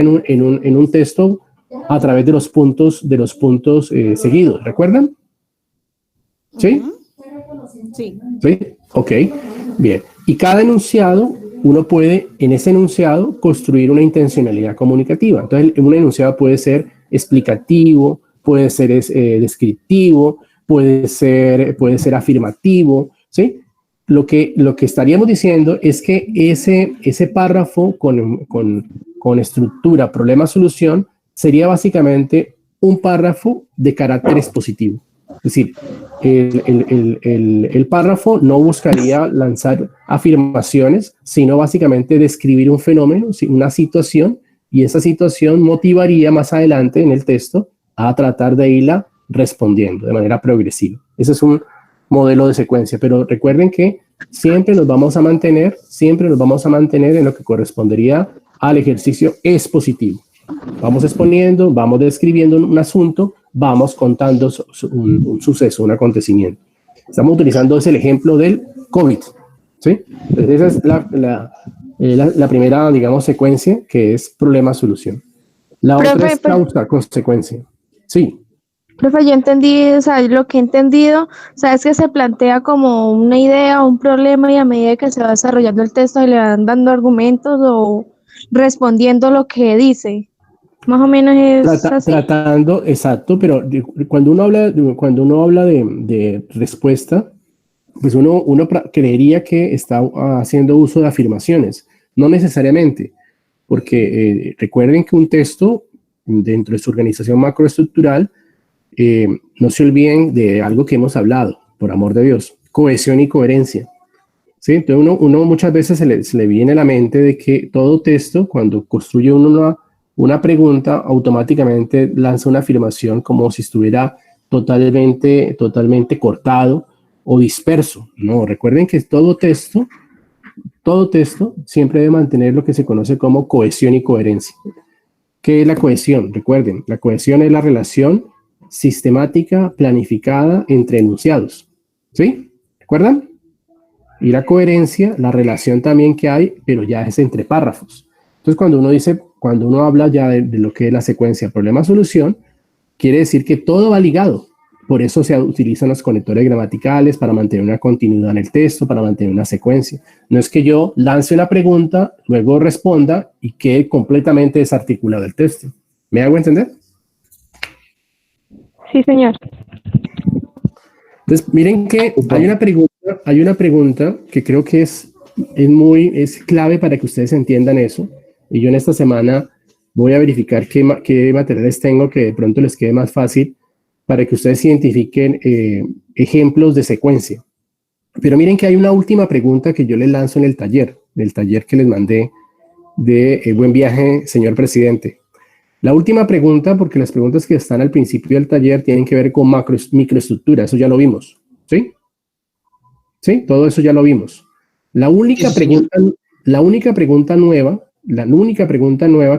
en un texto a través de los puntos seguidos, ¿recuerdan? ¿Sí? Sí. ¿Sí? Ok, bien. Y cada enunciado, uno puede en ese enunciado construir una intencionalidad comunicativa. Entonces, un enunciado puede ser explicativo, puede ser descriptivo, puede ser afirmativo, ¿sí? Lo que estaríamos diciendo es que ese párrafo con estructura problema-solución sería básicamente un párrafo de carácter expositivo. Es decir, el párrafo no buscaría lanzar afirmaciones, sino básicamente describir un fenómeno, una situación, y esa situación motivaría más adelante en el texto a tratar de irla respondiendo de manera progresiva. Ese es un modelo de secuencia, pero recuerden que siempre nos vamos a mantener en lo que correspondería al ejercicio expositivo. Vamos exponiendo, vamos describiendo un asunto, vamos contando un suceso, un acontecimiento. Estamos utilizando el ejemplo del COVID, ¿sí? Entonces esa es la primera, digamos, secuencia, que es problema-solución. La otra es causa-consecuencia. Sí. Profe, yo entendí, o sea, lo que he entendido, o sea, es que se plantea como una idea, un problema, y a medida que se va desarrollando el texto, le van dando argumentos o respondiendo lo que dice. Más o menos es así. Tratando, exacto, pero cuando uno habla de respuesta, pues uno creería que está haciendo uso de afirmaciones. No necesariamente, porque recuerden que un texto, dentro de su organización macroestructural, no se olviden de algo que hemos hablado, por amor de Dios: cohesión y coherencia. ¿Sí? Entonces uno muchas veces se le viene a la mente de que todo texto, cuando construye una pregunta, automáticamente lanza una afirmación como si estuviera totalmente cortado o disperso. No, recuerden que todo texto siempre debe mantener lo que se conoce como cohesión y coherencia. ¿Qué es la cohesión? Recuerden, la cohesión es la relación sistemática, planificada entre enunciados. ¿Sí? ¿Recuerdan? Y la coherencia, la relación también que hay, pero ya es entre párrafos. Entonces, cuando uno habla ya de lo que es la secuencia problema-solución, quiere decir que todo va ligado. Por eso se utilizan los conectores gramaticales para mantener una continuidad en el texto, para mantener una secuencia. No es que yo lance una pregunta, luego responda y quede completamente desarticulado el texto. ¿Me hago entender? Sí, señor. Entonces, miren que hay una pregunta que creo que es clave para que ustedes entiendan eso. Y yo en esta semana voy a verificar qué materiales tengo que de pronto les quede más fácil para que ustedes identifiquen ejemplos de secuencia. Pero miren que hay una última pregunta que yo les lanzo en el taller que les mandé de Buen Viaje, señor presidente. La última pregunta, porque las preguntas que están al principio del taller tienen que ver con microestructura, eso ya lo vimos, ¿sí? ¿Sí? Todo eso ya lo vimos. La única pregunta nueva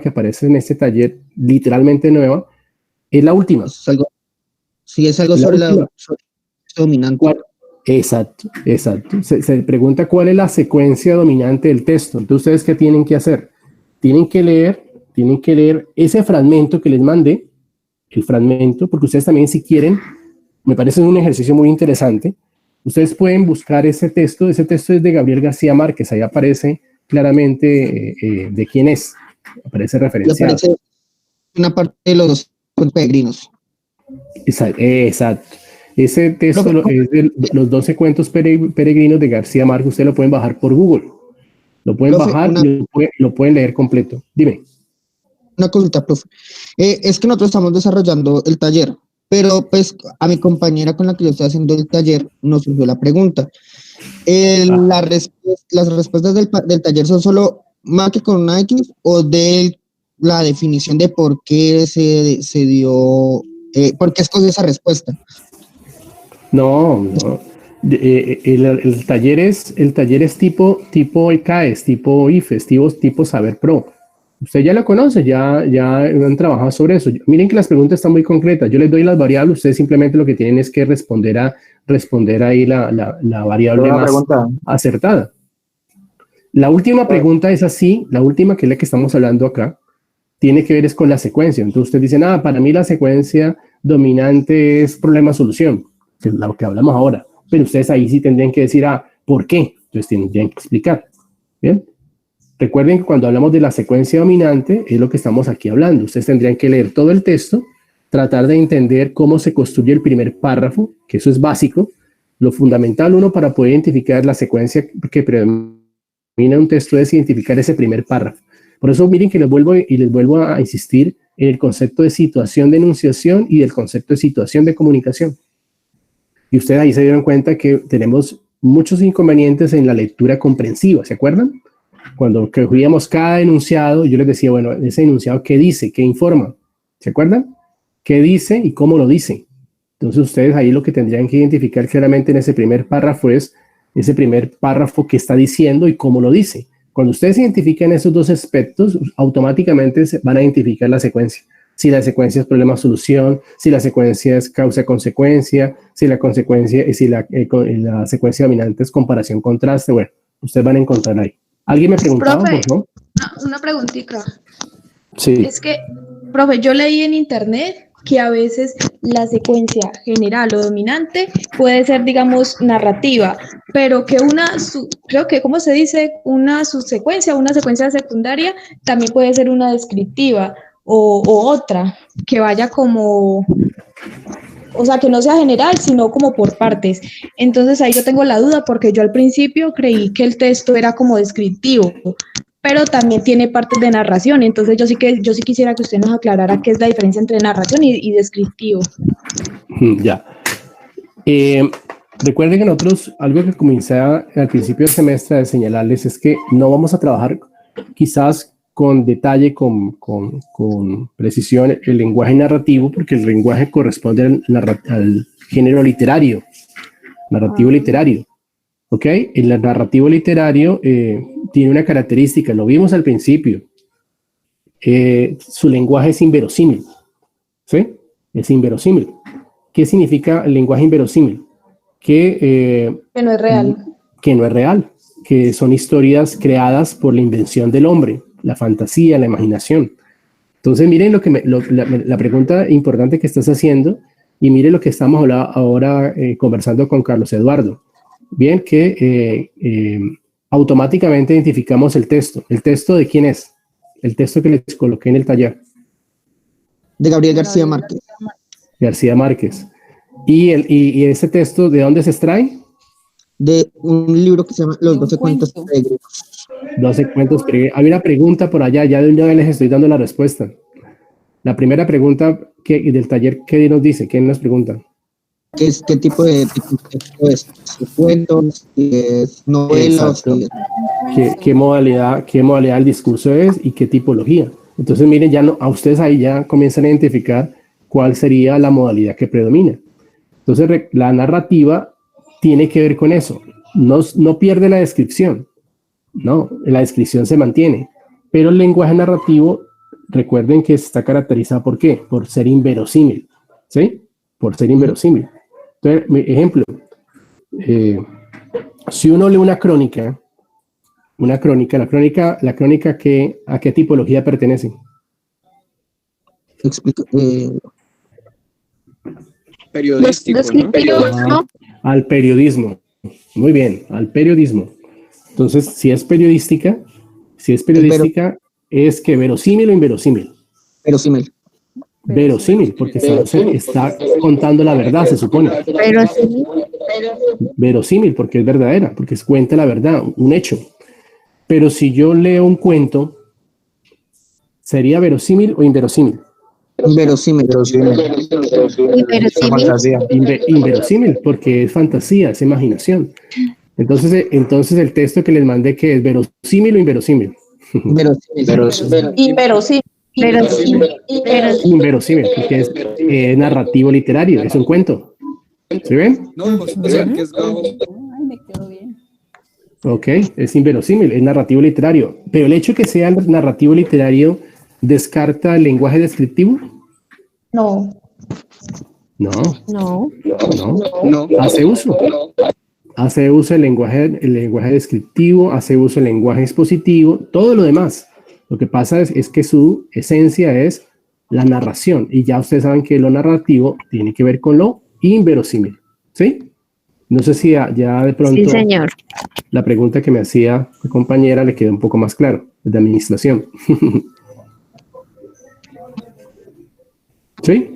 que aparece en este taller, literalmente nueva, es la última. Es algo sobre la dominante. Exacto. Se pregunta cuál es la secuencia dominante del texto. Entonces, ¿ustedes qué tienen que hacer? Tienen que leer ese fragmento que les mandé, el fragmento, porque ustedes también, si quieren, me parece un ejercicio muy interesante. Ustedes pueden buscar ese texto es de Gabriel García Márquez, ahí aparece claramente de quién es, aparece referenciado. Aparece una parte de los dos peregrinos. Exacto. Ese texto es de los 12 cuentos peregrinos de García Márquez. Ustedes lo pueden bajar por Google. Lo pueden bajar y lo pueden leer completo. Dime. Una consulta, profe. Es que nosotros estamos desarrollando el taller, pero pues a mi compañera con la que yo estoy haciendo el taller nos surgió la pregunta. Las respuestas del taller son solo marque con una X o de la definición de por qué se dio, por qué escogió esa respuesta. No. El taller es tipo ICAES, tipo IFES, tipo Saber Pro. Usted ya lo conoce, ya han trabajado sobre eso. Miren que las preguntas están muy concretas. Yo les doy las variables, ustedes simplemente lo que tienen es que responder ahí la variable más acertada. La última pregunta es así, la última, que es la que estamos hablando acá, tiene que ver es con la secuencia. Entonces ustedes dicen, para mí la secuencia dominante es problema-solución, que es lo que hablamos ahora. Pero ustedes ahí sí tendrían que decir, ¿por qué? Entonces tendrían que explicar. ¿Bien? Recuerden que cuando hablamos de la secuencia dominante, es lo que estamos aquí hablando. Ustedes tendrían que leer todo el texto, tratar de entender cómo se construye el primer párrafo, que eso es básico. Lo fundamental, uno, para poder identificar la secuencia que predomina un texto es identificar ese primer párrafo. Por eso miren que les vuelvo a insistir en el concepto de situación de enunciación y del concepto de situación de comunicación. Y ustedes ahí se dieron cuenta que tenemos muchos inconvenientes en la lectura comprensiva, ¿se acuerdan? Cuando cogíamos cada enunciado, yo les decía, bueno, ese enunciado, ¿qué dice? ¿Qué informa? ¿Se acuerdan? ¿Qué dice y cómo lo dice? Entonces ustedes ahí lo que tendrían que identificar claramente en ese primer párrafo es ese primer párrafo que está diciendo y cómo lo dice. Cuando ustedes identifican esos dos aspectos, automáticamente van a identificar la secuencia. Si la secuencia es problema-solución, si la secuencia es causa-consecuencia, si la secuencia dominante es comparación-contraste, bueno, ustedes van a encontrar ahí. ¿Alguien me preguntaba, Profe, por favor? una preguntita. Sí. Es que, profe, yo leí en internet que a veces la secuencia general o dominante puede ser, digamos, narrativa, pero que creo que, ¿cómo se dice? Una subsecuencia, una secuencia secundaria también puede ser una descriptiva o otra, que vaya como, o sea, que no sea general, sino como por partes. Entonces ahí yo tengo la duda porque yo al principio creí que el texto era como descriptivo, pero también tiene partes de narración. Entonces yo sí quisiera que usted nos aclarara qué es la diferencia entre narración y descriptivo. Ya. Recuerden que nosotros, algo que comencé al principio del semestre de señalarles es que no vamos a trabajar quizás con detalle, con precisión el lenguaje narrativo, porque el lenguaje corresponde al género literario, narrativo literario. ¿Ok? El narrativo literario tiene una característica, lo vimos al principio, su lenguaje es inverosímil. ¿Sí? Es inverosímil. ¿Qué significa el lenguaje inverosímil? Que no es real. Que no es real, que son historias creadas por la invención del hombre, la fantasía, la imaginación. Entonces miren la pregunta importante que estás haciendo y miren lo que estamos ahora conversando con Carlos Eduardo. Bien, que automáticamente identificamos el texto. ¿El texto de quién es? El texto que les coloqué en el taller. De Gabriel García Márquez. García Márquez. ¿Y ese texto de dónde se extrae? De un libro que se llama Los 12 cuentos peregrinos. 12 cuentos peregrinos. Hay una pregunta por allá, ya les estoy dando la respuesta. La primera pregunta del taller, ¿qué nos dice? ¿Quién nos pregunta? ¿Qué tipo de texto es? ¿Cuentos? ¿Es novela? ¿Qué modalidad del discurso es y qué tipología? Entonces, miren, a ustedes ahí ya comienzan a identificar cuál sería la modalidad que predomina. Entonces, la narrativa tiene que ver con eso. No pierde la descripción. No, la descripción se mantiene. Pero el lenguaje narrativo, recuerden que está caracterizado ¿por qué? Por ser inverosímil. ¿Sí? Por ser inverosímil. Entonces, ejemplo, si uno lee una crónica, la crónica ¿a qué tipología pertenece? Explico. Periodístico, ¿no? Al periodismo. Muy bien, al periodismo. Entonces, si es periodística, es que verosímil o inverosímil. Verosímil. Verosímil, porque está contando la verdad, se supone. Verosímil, porque es verdadera, porque cuenta la verdad, un hecho. Pero si yo leo un cuento, ¿sería verosímil o inverosímil? Inverosímil. Inverosímil, porque es fantasía, es imaginación. Entonces el texto que les mandé, ¿qué es? ¿Verosímil o inverosímil? Inverosímil, porque es narrativo literario, es un cuento. ¿Sí ven? No, o sea, que es Me quedó bien. Ok, es inverosímil, es narrativo literario. Pero el hecho de que sea narrativo literario, ¿descarta el lenguaje descriptivo? No. Hace uso. Hace uso del lenguaje descriptivo, hace uso del lenguaje expositivo, todo lo demás. Lo que pasa es que su esencia es la narración, y ya ustedes saben que lo narrativo tiene que ver con lo inverosímil, ¿sí? No sé si ya de pronto Sí, señor. la pregunta que me hacía mi compañera le quedó un poco más claro, de administración. ¿Sí?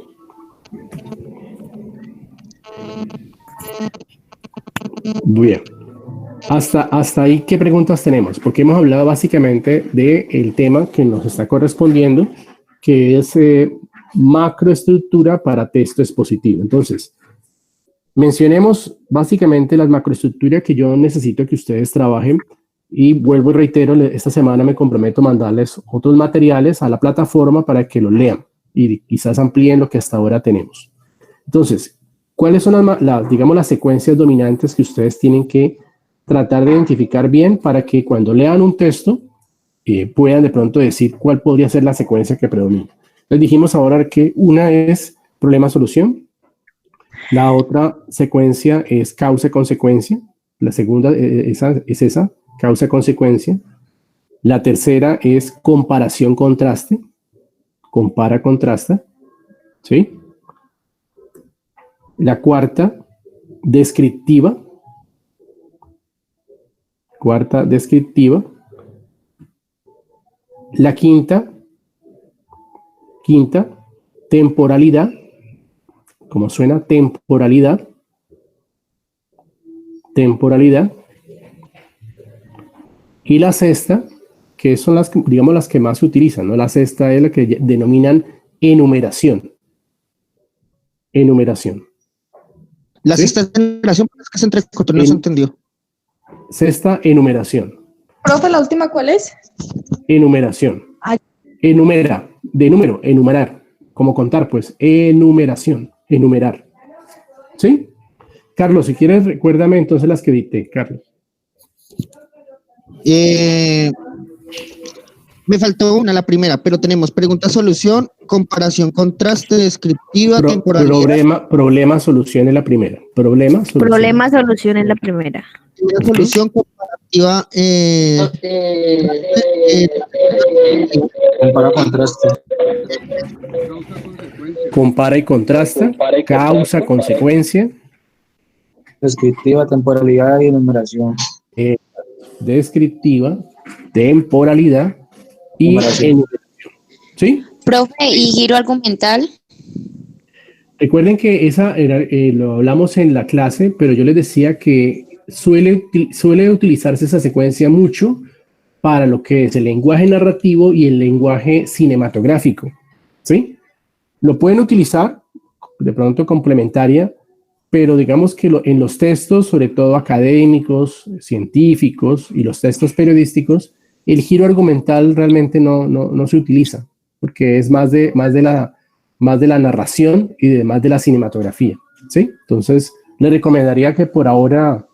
Bien. Hasta ahí, ¿qué preguntas tenemos? Porque hemos hablado básicamente del tema que nos está correspondiendo, que es macroestructura para texto expositivo. Entonces, mencionemos básicamente las macroestructuras que yo necesito que ustedes trabajen, y vuelvo y reitero, esta semana me comprometo a mandarles otros materiales a la plataforma para que los lean y quizás amplíen lo que hasta ahora tenemos. Entonces, ¿cuáles son digamos, las secuencias dominantes que ustedes tienen que tratar de identificar bien para que cuando lean un texto puedan de pronto decir cuál podría ser la secuencia que predomina? Les dijimos ahora que una es problema-solución, la otra secuencia es causa-consecuencia, la segunda es esa, causa-consecuencia, la tercera es comparación-contraste, compara-contrasta, ¿sí? La cuarta, descriptiva. La quinta, temporalidad. ¿Cómo suena? Temporalidad. Y la sexta, que son las, digamos, las que más se utilizan, ¿no? La sexta es la que denominan enumeración. La ¿Sí? sexta enumeración, es que se entrecortó, no se entendió. Sexta, enumeración. Profe, ¿la última cuál es? Enumeración. Enumera, de número, enumerar. Como contar, pues. Enumeración, enumerar. ¿Sí? Carlos, si quieres, recuérdame entonces las que dicté, Carlos. Me faltó una, la primera, pero tenemos pregunta-solución, comparación, contraste, descriptiva, temporalidad. Problema, solución es la primera. Problema, Solución es la primera. Solución comparativa. Compara contraste. Compara y contrasta. Causa, consecuencia. Descriptiva, temporalidad y enumeración. Descriptiva, temporalidad y enumeración. ¿Sí? Profe, ¿y giro argumental? Recuerden que esa era, lo hablamos en la clase, pero yo les decía que suele utilizarse esa secuencia mucho para lo que es el lenguaje narrativo y el lenguaje cinematográfico, ¿sí? Lo pueden utilizar de pronto complementaria, pero digamos que en los textos, sobre todo académicos, científicos y los textos periodísticos, el giro argumental realmente no se utiliza, porque es más de la narración y más de la cinematografía, ¿sí? Entonces, le recomendaría que por ahora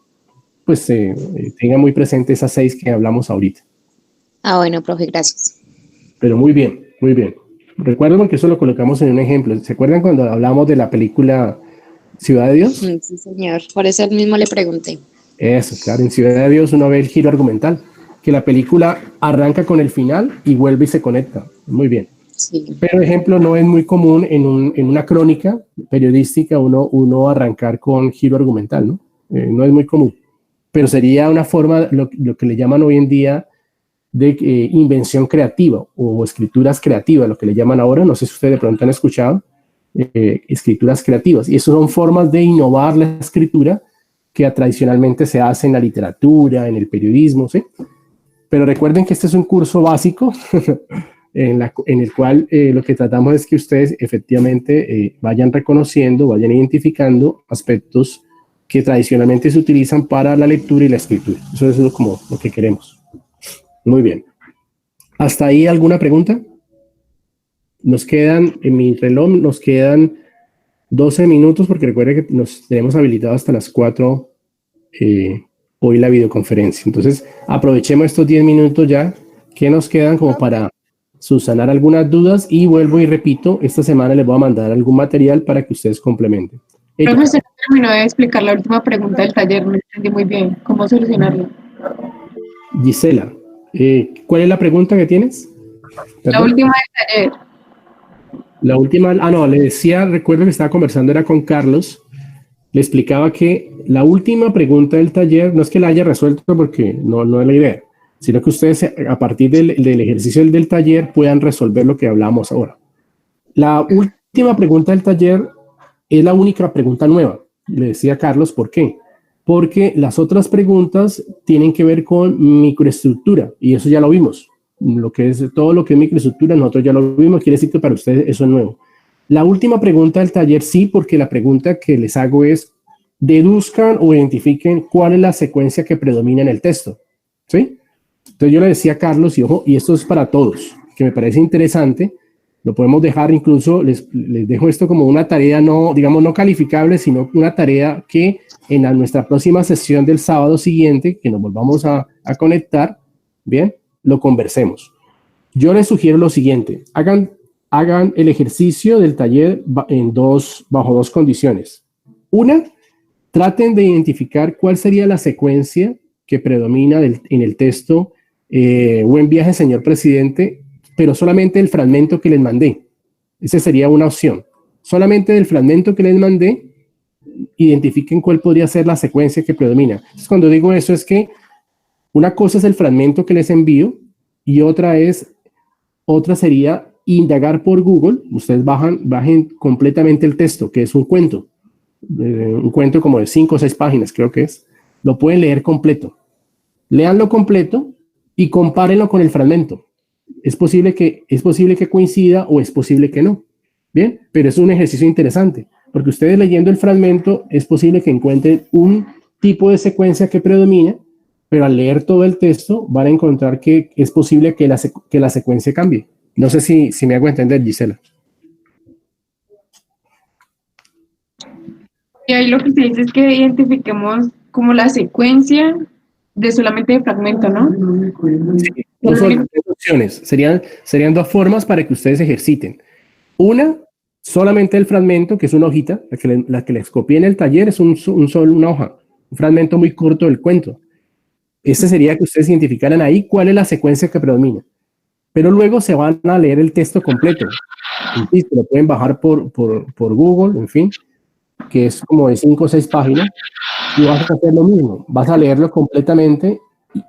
pues tenga muy presente esas 6 que hablamos ahorita. Ah, bueno, profe, gracias. Pero muy bien, muy bien. Recuerden que eso lo colocamos en un ejemplo. ¿Se acuerdan cuando hablamos de la película Ciudad de Dios? Sí, señor. Por eso mismo le pregunté. Eso, claro. En Ciudad de Dios uno ve el giro argumental, que la película arranca con el final y vuelve y se conecta. Muy bien. Sí. Pero, ejemplo, no es muy común en una crónica periodística uno arrancar con giro argumental, ¿no? No es muy común. Pero sería una forma, lo que le llaman hoy en día, de invención creativa o escrituras creativas, lo que le llaman ahora. No sé si ustedes de pronto han escuchado escrituras creativas. Y eso son formas de innovar la escritura que tradicionalmente se hace en la literatura, en el periodismo, ¿sí? Pero recuerden que este es un curso básico en el cual lo que tratamos es que ustedes efectivamente vayan reconociendo, vayan identificando aspectos que tradicionalmente se utilizan para la lectura y la escritura. Eso es como lo que queremos. Muy bien. ¿Hasta ahí alguna pregunta? Nos quedan, en mi reloj, nos quedan 12 minutos, porque recuerden que nos tenemos habilitado hasta las 4 hoy la videoconferencia. Entonces, aprovechemos estos 10 minutos ya que nos quedan como para subsanar algunas dudas, y vuelvo y repito, esta semana les voy a mandar algún material para que ustedes complementen. Profe, usted terminó de explicar la última pregunta del taller, no entendí muy bien. ¿Cómo solucionarlo? Gisela, ¿cuál es la pregunta que tienes? La ¿Perdón? última del taller. La última, no, le decía, recuerdo que estaba conversando, era con Carlos, le explicaba que la última pregunta del taller, no es que la haya resuelto porque no es la idea, sino que ustedes a partir del ejercicio del taller puedan resolver lo que hablamos ahora. La última pregunta del taller es la única pregunta nueva. Le decía a Carlos, ¿por qué? Porque las otras preguntas tienen que ver con microestructura y eso ya lo vimos. Lo que es todo lo que es microestructura, nosotros ya lo vimos, quiere decir que para ustedes eso es nuevo. La última pregunta del taller sí, porque la pregunta que les hago es, deduzcan o identifiquen cuál es la secuencia que predomina en el texto. ¿Sí? Entonces yo le decía a Carlos, y ojo, y esto es para todos, que me parece interesante, lo podemos dejar incluso, les dejo esto como una tarea no, digamos, no calificable, sino una tarea que en nuestra próxima sesión del sábado siguiente, que nos volvamos a conectar, bien, lo conversemos. Yo les sugiero lo siguiente, hagan el ejercicio del taller bajo dos condiciones. Una, traten de identificar cuál sería la secuencia que predomina en el texto Buen viaje, señor presidente, pero solamente el fragmento que les mandé. Esa sería una opción. Solamente del fragmento que les mandé, identifiquen cuál podría ser la secuencia que predomina. Entonces, cuando digo eso es que una cosa es el fragmento que les envío y otra sería indagar por Google. Ustedes bajen completamente el texto, que es un cuento como de 5 o 6 páginas, creo que es. Lo pueden leer completo. Léanlo completo y compárenlo con el fragmento. Es posible que coincida o es posible que no. Bien, pero es un ejercicio interesante, porque ustedes leyendo el fragmento es posible que encuentren un tipo de secuencia que predomina, pero al leer todo el texto van a encontrar que es posible que la secuencia cambie. No sé si me hago entender, Gisela. Y ahí lo que se dice es que identifiquemos como la secuencia de solamente de fragmento, ¿no? Sí, dos opciones. Serían dos formas para que ustedes ejerciten. Una, solamente el fragmento, que es una hojita, la que les copié en el taller es una hoja, un fragmento muy corto del cuento. Ese sería que ustedes identificaran ahí cuál es la secuencia que predomina. Pero luego se van a leer el texto completo. Insisto, lo pueden bajar por Google, en fin, que es como de 5 o 6 páginas, y vas a hacer lo mismo. Vas a leerlo completamente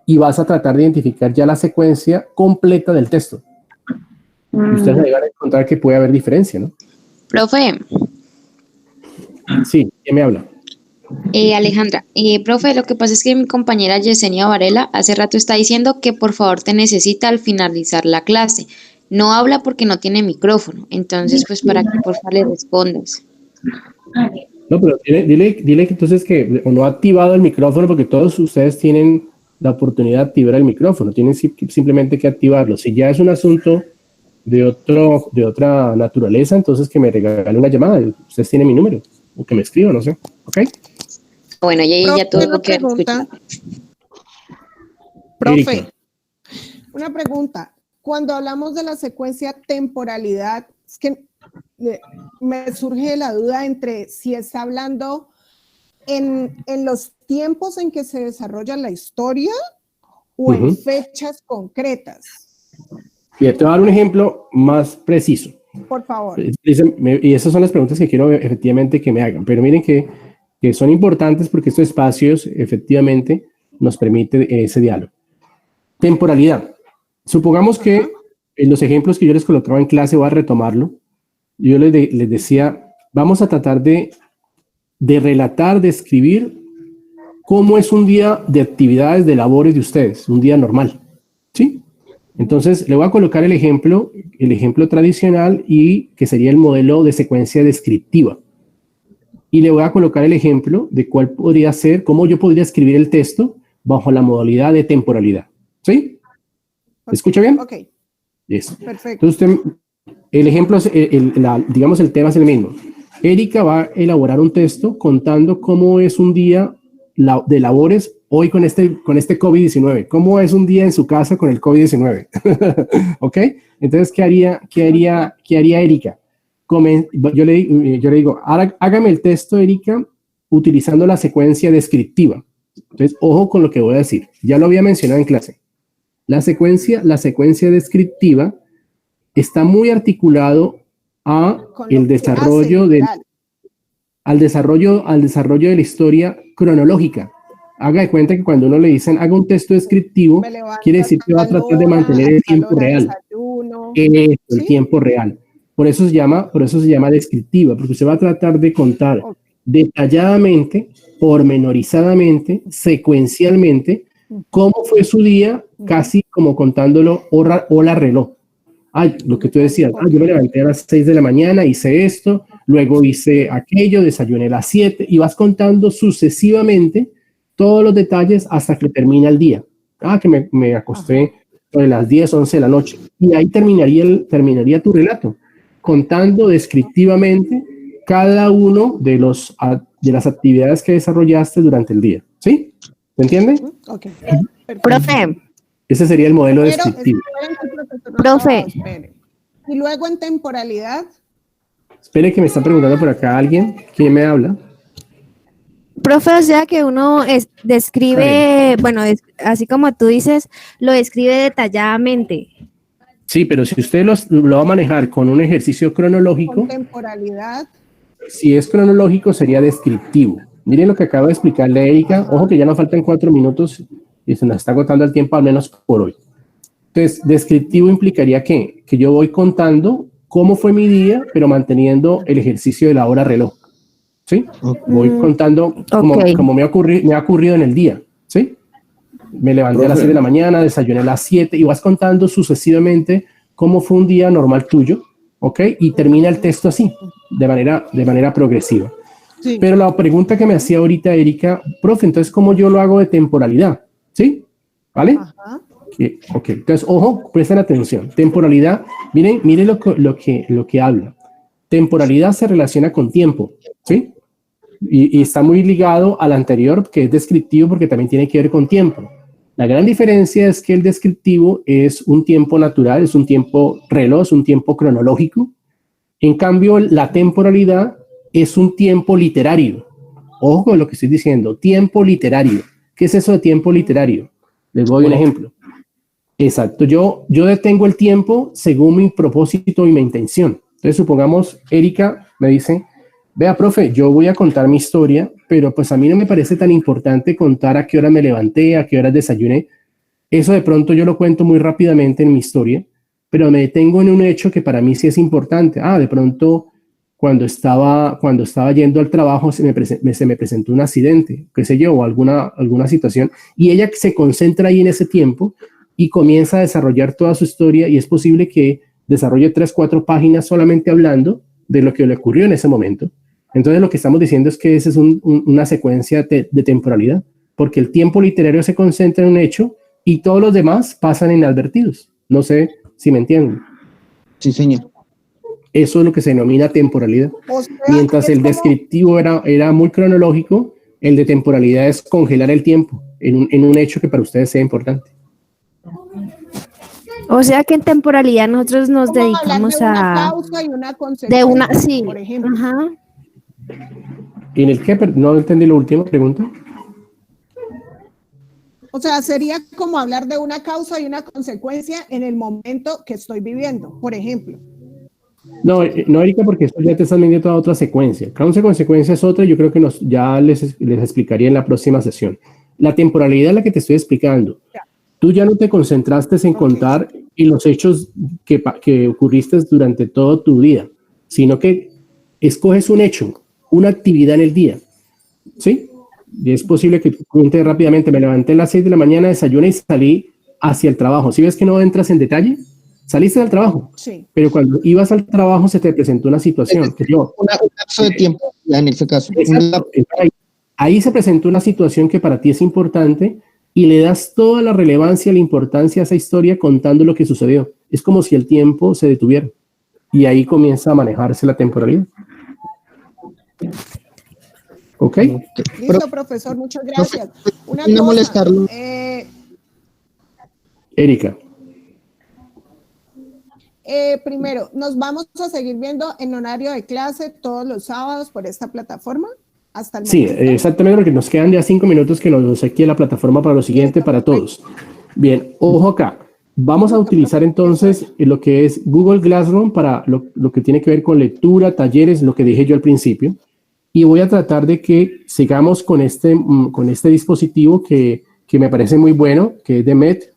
y vas a tratar de identificar ya la secuencia completa del texto. Y ustedes van a encontrar que puede haber diferencia, ¿no? Profe, Sí, ¿quién me habla? Alejandra, profe, lo que pasa es que mi compañera Yesenia Varela hace rato está diciendo que por favor te necesita al finalizar la clase. No habla porque no tiene micrófono, entonces pues para que por favor le respondas. No, pero dile que entonces que no ha activado el micrófono porque todos ustedes tienen la oportunidad de activar el micrófono, tienen simplemente que activarlo. Si ya es un asunto de otra naturaleza, entonces que me regale una llamada. Ustedes tienen mi número o que me escriban, no sé. ¿Ok? Bueno, ya todo lo que Profe, Erika. una pregunta. Cuando hablamos de la secuencia temporalidad, es que me surge la duda entre si está hablando en los tiempos en que se desarrolla la historia o en fechas concretas. Y te voy a dar un ejemplo más preciso. Por favor. Y esas son las preguntas que quiero efectivamente que me hagan. Pero miren que son importantes porque estos espacios efectivamente nos permiten ese diálogo. Temporalidad. Supongamos que en los ejemplos que yo les colocaba en clase, voy a retomarlo. Yo les decía, vamos a tratar de relatar, de escribir cómo es un día de actividades, de labores de ustedes, un día normal. ¿Sí? Entonces, le voy a colocar el ejemplo tradicional y que sería el modelo de secuencia descriptiva. Y le voy a colocar el ejemplo de cuál podría ser, cómo yo podría escribir el texto bajo la modalidad de temporalidad. ¿Sí? ¿Me escucha bien? Ok. Yes. Perfecto. Entonces, el ejemplo, digamos, el tema es el mismo. Erika va a elaborar un texto contando cómo es un día de labores hoy con este COVID-19. ¿Cómo es un día en su casa con el COVID-19? ¿Ok? Entonces, ¿qué haría Erika? Yo le digo, hágame el texto, Erika, utilizando la secuencia descriptiva. Entonces, ojo con lo que voy a decir. Ya lo había mencionado en clase. La secuencia descriptiva está muy articulado a Con lo el que desarrollo hace, del, literal. al desarrollo de la historia cronológica. Haga de cuenta que cuando uno le dicen haga un texto descriptivo, Me levanto quiere decir que va a tal tratar de hora, mantener a el tal tiempo hora real. desayuno. El ¿Sí? tiempo real. Por eso se llama descriptiva, porque se va a tratar de contar Ok. detalladamente, pormenorizadamente, secuencialmente, cómo fue su día, casi como contándolo hora reloj. Ay, lo que tú decías, yo me levanté a las 6 de la mañana, hice esto, luego hice aquello, desayuné a las 7, y vas contando sucesivamente todos los detalles hasta que termina el día. Que me acosté a las 10, 11 de la noche. Y ahí terminaría tu relato, contando descriptivamente cada uno de las actividades que desarrollaste durante el día. ¿Sí? ¿Se entiende? Ok. Profe, Ese sería el modelo Pero descriptivo. esperen que el profesor no Profe. acabó, esperen. Y luego en temporalidad, Espere que me está preguntando por acá alguien. ¿Quién me habla? profe, o sea que uno describe, bueno, así como tú dices, lo describe detalladamente. Sí, pero si usted lo va a manejar con un ejercicio cronológico, con temporalidad, si es cronológico sería descriptivo. Miren lo que acaba de explicarle Erika. Ojo que ya nos faltan 4 minutos y se nos está agotando el tiempo, al menos por hoy. Entonces, descriptivo implicaría que yo voy contando cómo fue mi día, pero manteniendo el ejercicio de la hora reloj. ¿Sí? Voy contando como me ha ocurrido en el día. ¿Sí? Me levanté a las 6 de la mañana, desayuné a las 7 y vas contando sucesivamente cómo fue un día normal tuyo, ¿ok? Y termina el texto así, de manera progresiva. sí. Pero la pregunta que me hacía ahorita Erika, profe, entonces, ¿cómo yo lo hago de temporalidad? ¿Sí? ¿Vale? Ajá. Ok, entonces, ojo, presten atención. Temporalidad, miren lo que habla. Temporalidad se relaciona con tiempo, ¿sí? Y está muy ligado al anterior, que es descriptivo, porque también tiene que ver con tiempo. La gran diferencia es que el descriptivo es un tiempo natural, es un tiempo reloj, es un tiempo cronológico. En cambio, la temporalidad es un tiempo literario. Ojo con lo que estoy diciendo, tiempo literario. ¿Qué es eso de tiempo literario? Les doy un ejemplo. Exacto, yo detengo el tiempo según mi propósito y mi intención. Entonces, supongamos, Erika me dice, vea, profe, yo voy a contar mi historia, pero pues a mí no me parece tan importante contar a qué hora me levanté, a qué hora desayuné. Eso de pronto yo lo cuento muy rápidamente en mi historia, pero me detengo en un hecho que para mí sí es importante. De pronto cuando estaba yendo al trabajo se me presentó un accidente, qué sé yo, o alguna situación, y ella se concentra ahí en ese tiempo y comienza a desarrollar toda su historia, y es posible que desarrolle 3, 4 páginas solamente hablando de lo que le ocurrió en ese momento. Entonces lo que estamos diciendo es que esa es una secuencia de temporalidad, porque el tiempo literario se concentra en un hecho y todos los demás pasan inadvertidos. No sé si me entienden. Sí, señor. Eso es lo que se denomina temporalidad. O sea, Mientras el descriptivo era muy cronológico, el de temporalidad es congelar el tiempo en un hecho que para ustedes sea importante. O sea que en temporalidad nosotros nos ¿cómo dedicamos hablar de una a... causa y una consecuencia, sí, por ejemplo? ajá. ¿En el qué? No entendí la última pregunta. O sea, sería como hablar de una causa y una consecuencia en el momento que estoy viviendo, por ejemplo. No, Erika, porque eso ya te estás vendiendo toda otra secuencia. Causa y consecuencia es otra, yo creo que ya les explicaría en la próxima sesión. La temporalidad es la que te estoy explicando. Tú ya no te concentraste en contar en los hechos que ocurriste durante todo tu día, sino que escoges un hecho, una actividad en el día, ¿sí? Y es posible que tú cuentes rápidamente, me levanté a las 6 de la mañana, desayuné y salí hacia el trabajo. ¿Sí ves que no entras en detalle? Saliste del trabajo, sí. Pero cuando ibas al trabajo se te presentó una situación. Un lapso de tiempo, en ese caso. Exacto. Ahí se presentó una situación que para ti es importante y le das toda la relevancia, la importancia a esa historia contando lo que sucedió. Es como si el tiempo se detuviera y ahí comienza a manejarse la temporalidad. ¿Ok? Listo, profesor, muchas gracias. Una no cosa, molestarlo. Erika. Primero, nos vamos a seguir viendo en horario de clase todos los sábados por esta plataforma. Hasta el Sí, momento. exactamente, porque nos quedan ya 5 minutos que nos aquí en la plataforma para lo siguiente, para todos. Bien, ojo acá. Vamos a utilizar entonces lo que es Google Classroom para lo que tiene que ver con lectura, talleres, lo que dije yo al principio. Y voy a tratar de que sigamos con este dispositivo que me parece muy bueno, que es de Met,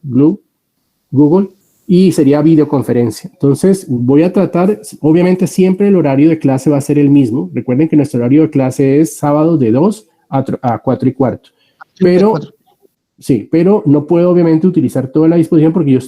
Google, y sería videoconferencia. Entonces, voy a tratar, obviamente siempre el horario de clase va a ser el mismo. Recuerden que nuestro horario de clase es sábado de 2 a 4 y cuarto. Pero no puedo obviamente utilizar toda la disposición porque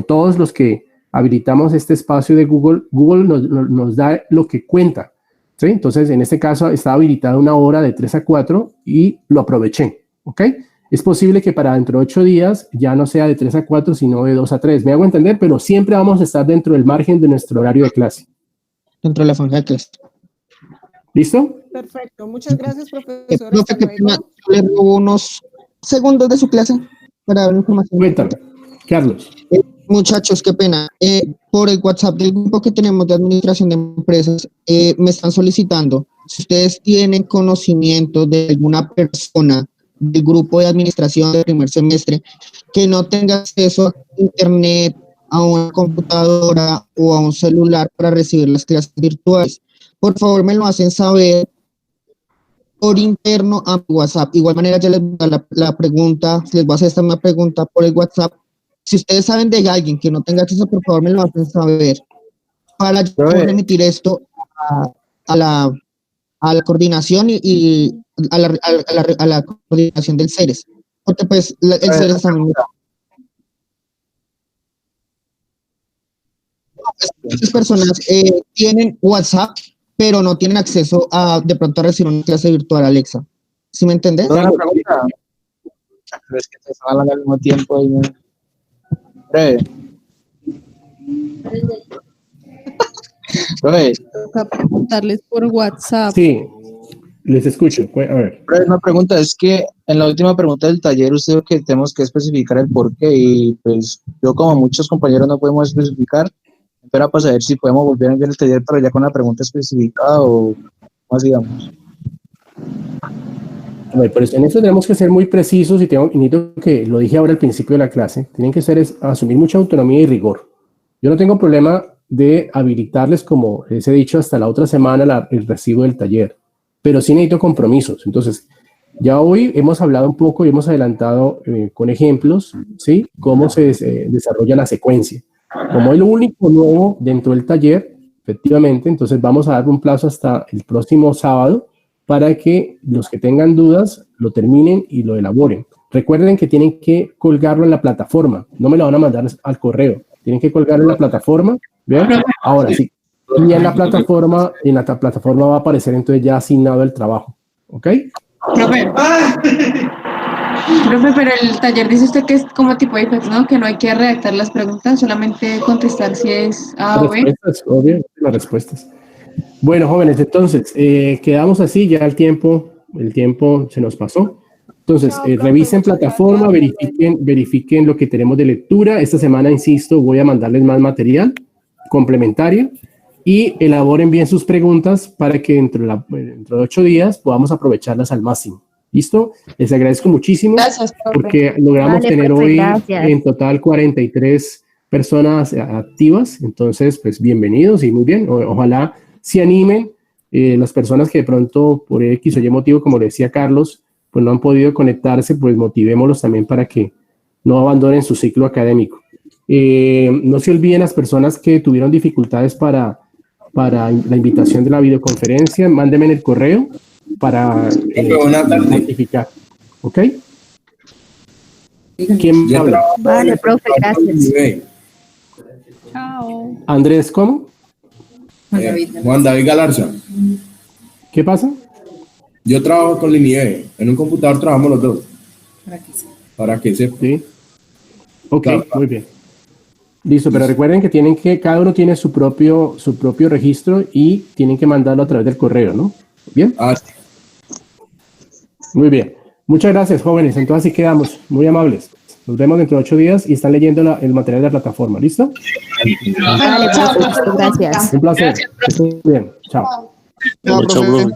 todos los que habilitamos este espacio de Google nos da lo que cuenta, ¿sí? Entonces, en este caso estaba habilitada una hora de 3 a 4 y lo aproveché, ¿ok? Es posible que para dentro de 8 días ya no sea de 3 a 4, sino de 2 a 3. Me hago entender, pero siempre vamos a estar dentro del margen de nuestro horario de clase. Dentro de la franja de clase. ¿Listo? Perfecto. Muchas gracias, profesor. Profe, Hasta luego. yo le robo unos segundos de su clase para dar información. Cuéntame, Carlos. Muchachos, qué pena. Por el WhatsApp del grupo que tenemos de administración de empresas, me están solicitando, si ustedes tienen conocimiento de alguna persona del grupo de administración del primer semestre que no tenga acceso a internet, a una computadora o a un celular para recibir las clases virtuales, por favor me lo hacen saber por interno a WhatsApp. Igual manera ya les voy a dar la pregunta, les voy a hacer esta misma pregunta por el WhatsApp. Si ustedes saben de alguien que no tenga acceso, por favor me lo hacen saber para yo remitir esto a la coordinación y a la coordinación del CERES, porque pues el CERES también. Muchas personas tienen WhatsApp, pero no tienen acceso de pronto a recibir una clase virtual, Alexa. ¿Sí me entendés? Una pregunta. Pero es que te están hablando al mismo tiempo. Breve. Toca preguntarles por WhatsApp. Sí, les escucho. A ver. Una pregunta es que en la última pregunta del taller usted dijo que tenemos que especificar el porqué y pues yo como muchos compañeros no podemos especificar, pero para saber si podemos volver a enviar el taller pero ya con la pregunta especificada o más digamos. A ver, en eso tenemos que ser muy precisos y necesito que, lo dije ahora al principio de la clase, tienen que asumir mucha autonomía y rigor. Yo no tengo problema de habilitarles, como les he dicho, hasta la otra semana el recibo del taller, pero sí necesito compromisos. Entonces, ya hoy hemos hablado un poco y hemos adelantado con ejemplos, ¿sí? Cómo se desarrolla la secuencia. Como es lo único nuevo dentro del taller, efectivamente, entonces vamos a dar un plazo hasta el próximo sábado para que los que tengan dudas lo terminen y lo elaboren. Recuerden que tienen que colgarlo en la plataforma, no me lo van a mandar al correo, tienen que colgarlo en la plataforma, ¿bien? Ahora sí, y en la plataforma va a aparecer entonces ya asignado el trabajo, ¿ok? Profe, pero el taller dice usted que es como tipo de IFEX, ¿no? Que no hay que redactar las preguntas, solamente contestar si es A o B. Obvio, las respuestas. Bueno, jóvenes, entonces, quedamos así, ya el tiempo se nos pasó. Entonces, revisen plataforma, verifiquen lo que tenemos de lectura. Esta semana, insisto, voy a mandarles más material complementario y elaboren bien sus preguntas para que dentro de 8 días podamos aprovecharlas al máximo. ¿Listo? Les agradezco muchísimo. Gracias, profe. Porque logramos tener profe, hoy gracias. en total 43 personas activas. Entonces, pues bienvenidos y muy bien. Ojalá se animen las personas que de pronto por X o Y motivo, como le decía Carlos, pues no han podido conectarse, pues motivémoslos también para que no abandonen su ciclo académico. No se olviden las personas que tuvieron dificultades para la invitación de la videoconferencia, mándenme en el correo para notificar. ¿Ok? ¿Quién habla? Vale, profe, gracias. Chao. Andrés, ¿cómo? Juan David Galarza. ¿Qué pasa? Yo trabajo con Linier. En un computador trabajamos los dos. Para que sepa. Sí. Ok, Claro. muy bien. Listo, pero recuerden que cada uno tiene su propio registro y tienen que mandarlo a través del correo, ¿no? ¿Bien? Sí. Muy bien. Muchas gracias, jóvenes. Entonces así quedamos. Muy amables. Nos vemos dentro de 8 días y están leyendo el material de la plataforma. ¿Listo? Vale, profe, gracias. Un placer. Que estén bien. Chao. Chao, profe.